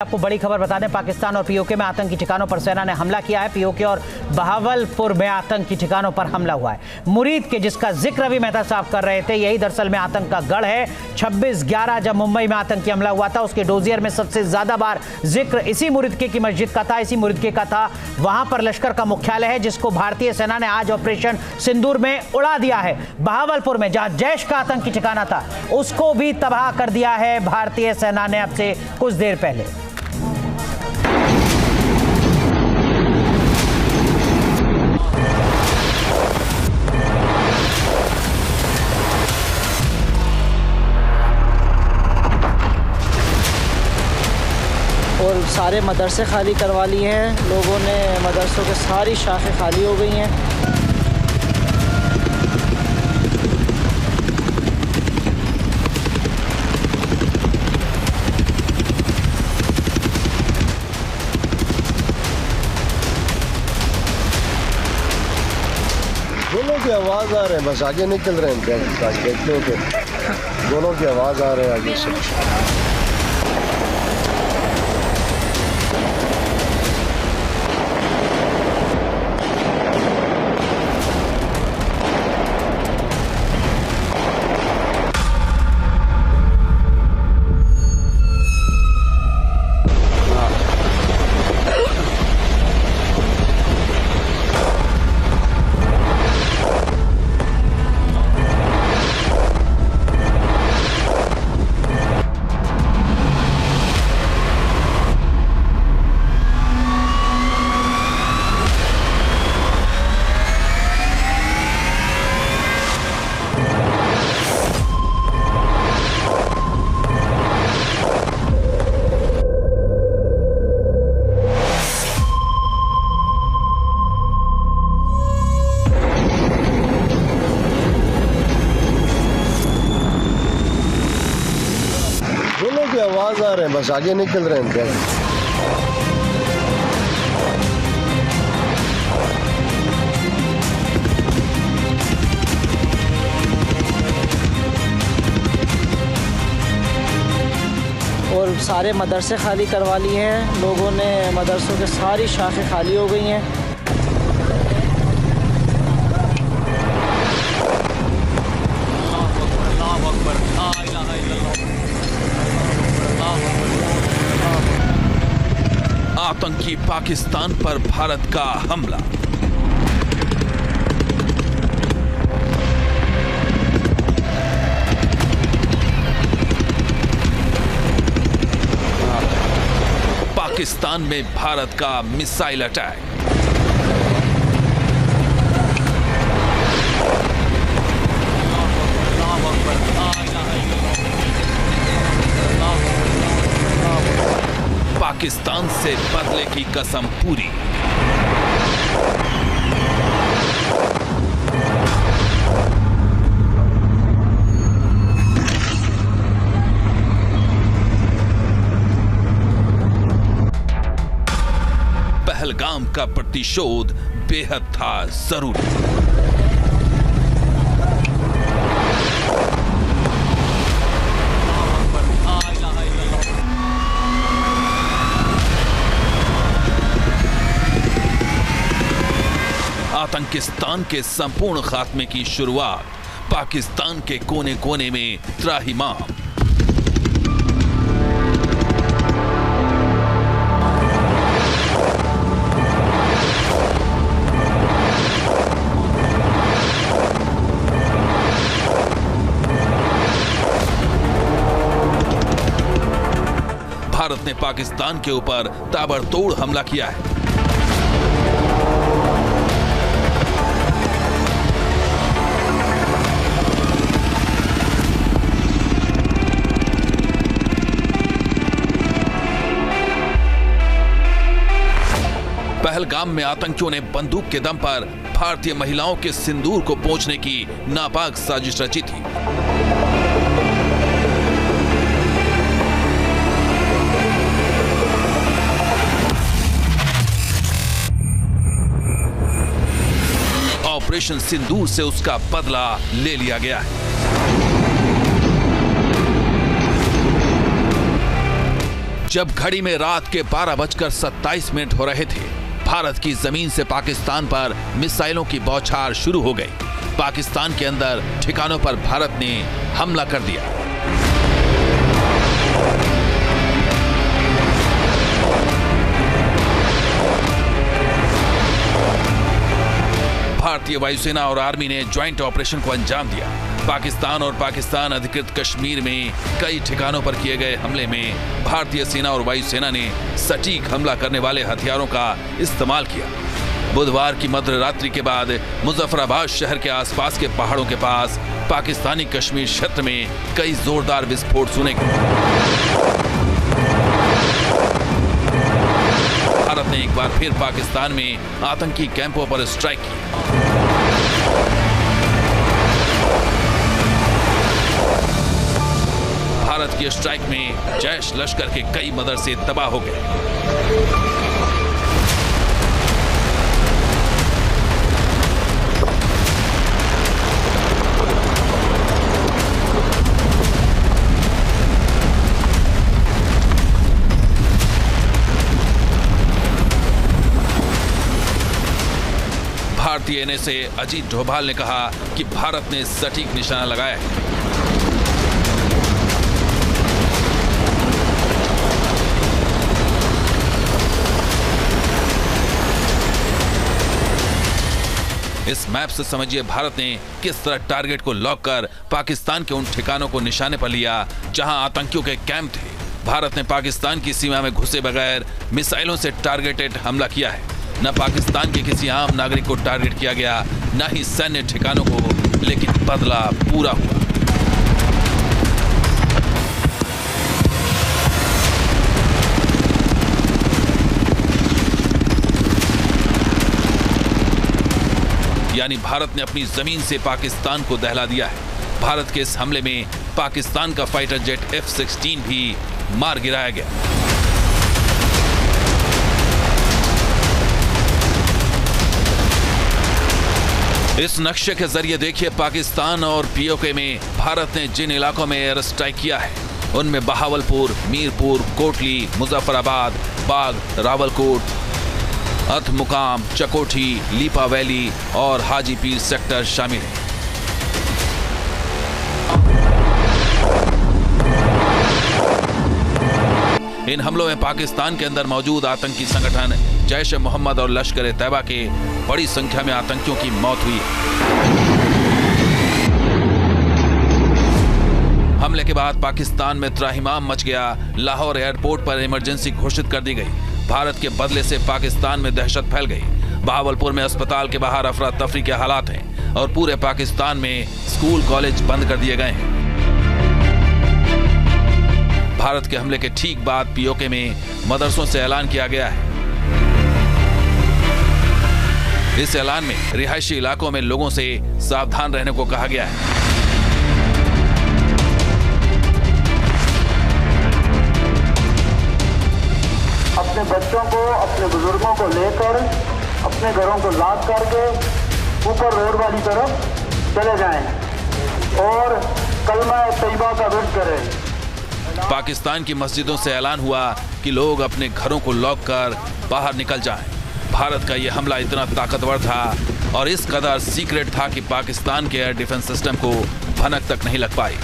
आपको बड़ी खबर बता दें, पाकिस्तान और पीओके में आतंकी ठिकानों पर सेना ने हमला किया है। पीओके और बहावलपुर में आतंकी ठिकानों पर हमला हुआ है। मुरीद के, जिसका जिक्र अभी मेहता साहब कर रहे थे, यही दरअसल में आतंक का गढ़ है। 26/11 जब मुंबई में आतंकी हमला हुआ था, उसके डोजियर में सबसे ज्यादा बार जिक्र इसी मुरीदके की मस्जिद का था, इसी मुरीदके का था। वहां पर लश्कर का मुख्यालय है, जिसको भारतीय सेना ने आज ऑपरेशन सिंदूर में उड़ा दिया है। बहावलपुर में जहां जैश का आतंकी ठिकाना था, उसको भी तबाह कर दिया है भारतीय सेना ने अब से कुछ देर पहले। और सारे मदरसे खाली करवा लिए हैं लोगों ने। मदरसों के सारी शाखें खाली हो गई हैं। दोनों की आवाज़ आ रहे हैं, बस आगे निकल रहे हैं। देखते हो तो दोनों की आवाज़ आ रहे हैं आगे से। दोनों की आवाज़ आ रहे हैं, बस आगे निकल रहे हैं। और सारे मदरसे खाली करवा लिए हैं लोगों ने। मदरसों के सारी शाखें खाली हो गई हैं। आतंकी पाकिस्तान पर भारत का हमला। पाकिस्तान में भारत का मिसाइल अटैक। पाकिस्तान से बदले की कसम पूरी। पहलगाम का प्रतिशोध बेहद था जरूरी। आतंकिस्तान के संपूर्ण खात्मे की शुरुआत पाकिस्तान के कोने कोने में त्राहिमाम। भारत ने पाकिस्तान के ऊपर ताबड़तोड़ हमला किया है। पहलगाम में आतंकियों ने बंदूक के दम पर भारतीय महिलाओं के सिंदूर को पोंछने की नापाक साजिश रची थी। ऑपरेशन सिंदूर से उसका बदला ले लिया गया है। जब घड़ी में रात के 12:27 हो रहे थे, भारत की जमीन से पाकिस्तान पर मिसाइलों की बौछार शुरू हो गई। पाकिस्तान के अंदर ठिकानों पर भारत ने हमला कर दिया। भारतीय वायुसेना और आर्मी ने ज्वाइंट ऑपरेशन को अंजाम दिया। पाकिस्तान और पाकिस्तान अधिकृत कश्मीर में कई ठिकानों पर किए गए हमले में भारतीय सेना और वायुसेना ने सटीक हमला करने वाले हथियारों का इस्तेमाल किया। बुधवार की मध्य रात्रि के बाद मुजफ्फराबाद शहर के आसपास के पहाड़ों के पास पाकिस्तानी कश्मीर क्षेत्र में कई जोरदार विस्फोट सुने गए। भारत ने एक बार फिर पाकिस्तान में आतंकी कैंपों पर स्ट्राइक की। भारत की स्ट्राइक में जैश लश्कर के कई मदरसे तबाह हो गए। भारतीय एनएसए अजीत डोभाल ने कहा कि भारत ने सटीक निशाना लगाया है। इस मैप से समझिए भारत ने किस तरह टारगेट को लॉक कर पाकिस्तान के उन ठिकानों को निशाने पर लिया जहां आतंकियों के कैंप थे। भारत ने पाकिस्तान की सीमा में घुसे बगैर मिसाइलों से टारगेटेड हमला किया है। न पाकिस्तान के किसी आम नागरिक को टारगेट किया गया, न ही सैन्य ठिकानों को, लेकिन बदला पूरा हुआ। यानी भारत ने अपनी जमीन से पाकिस्तान को दहला दिया है। भारत के इस हमले में पाकिस्तान का फाइटर जेट F-16 भी मार गिराया गया। इस नक्शे के जरिए देखिए पाकिस्तान और पीओके में भारत ने जिन इलाकों में एयर स्ट्राइक किया है उनमें बहावलपुर, मीरपुर, कोटली, मुजफ्फराबाद, बाग, रावलकोट, अथमुकाम, चकोठी, लीपा वैली और हाजीपीर सेक्टर शामिल हैं। इन हमलों में पाकिस्तान के अंदर मौजूद आतंकी संगठन जैश ए मोहम्मद और लश्कर ए तैयबा के बड़ी संख्या में आतंकियों की मौत हुई। हमले के बाद पाकिस्तान में त्राहिमाम मच गया। लाहौर एयरपोर्ट पर इमरजेंसी घोषित कर दी गई। भारत के बदले से पाकिस्तान में दहशत फैल गई। बहावलपुर में अस्पताल के बाहर अफरा तफरी के हालात हैं और पूरे पाकिस्तान में स्कूल कॉलेज बंद कर दिए गए हैं। भारत के हमले के ठीक बाद पीओके में मदरसों से ऐलान किया गया है। इस ऐलान में रिहायशी इलाकों में लोगों से सावधान रहने को कहा गया है। अपने बच्चों को, अपने बुजुर्गों को लेकर अपने घरों को लॉक करके ऊपर रोड वाली तरफ चले जाएं और कलमा तैयबा का विर्द करें। पाकिस्तान की मस्जिदों से ऐलान हुआ कि लोग अपने घरों को लॉक कर बाहर निकल जाएं। भारत का यह हमला इतना ताकतवर था और इस कदर सीक्रेट था कि पाकिस्तान के एयर डिफेंस सिस्टम को भनक तक नहीं लग पाई।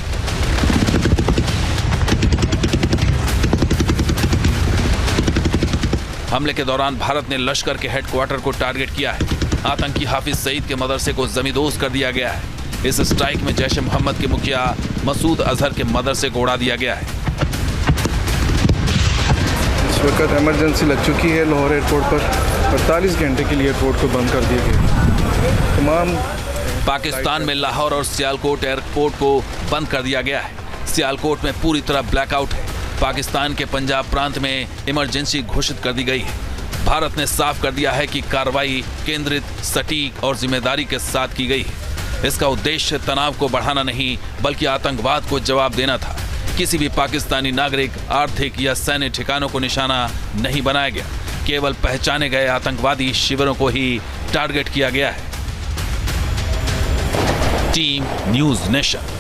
हमले के दौरान भारत ने लश्कर के हेडक्वार्टर को टारगेट किया है। आतंकी हाफिज सईद के मदरसे को जमींदोज कर दिया गया है। इस स्ट्राइक में जैश ए मोहम्मद के मुखिया मसूद अजहर के मदरसे को उड़ा दिया गया है। इस वक्त इमरजेंसी लग चुकी है लाहौर एयरपोर्ट पर। 48 घंटे के लिए एयरपोर्ट को बंद कर दिया गया। तमाम पाकिस्तान में लाहौर और सियालकोट एयरपोर्ट को बंद कर दिया गया है। सियालकोट में पूरी तरह ब्लैकआउट है। पाकिस्तान के पंजाब प्रांत में इमरजेंसी घोषित कर दी गई है। भारत ने साफ कर दिया है कि कार्रवाई केंद्रित, सटीक और जिम्मेदारी के साथ की गई है। इसका उद्देश्य तनाव को बढ़ाना नहीं बल्कि आतंकवाद को जवाब देना था। किसी भी पाकिस्तानी नागरिक, आर्थिक या सैन्य ठिकानों को निशाना नहीं बनाया गया। केवल पहचाने गए आतंकवादी शिविरों को ही टारगेट किया गया है। Team news nation.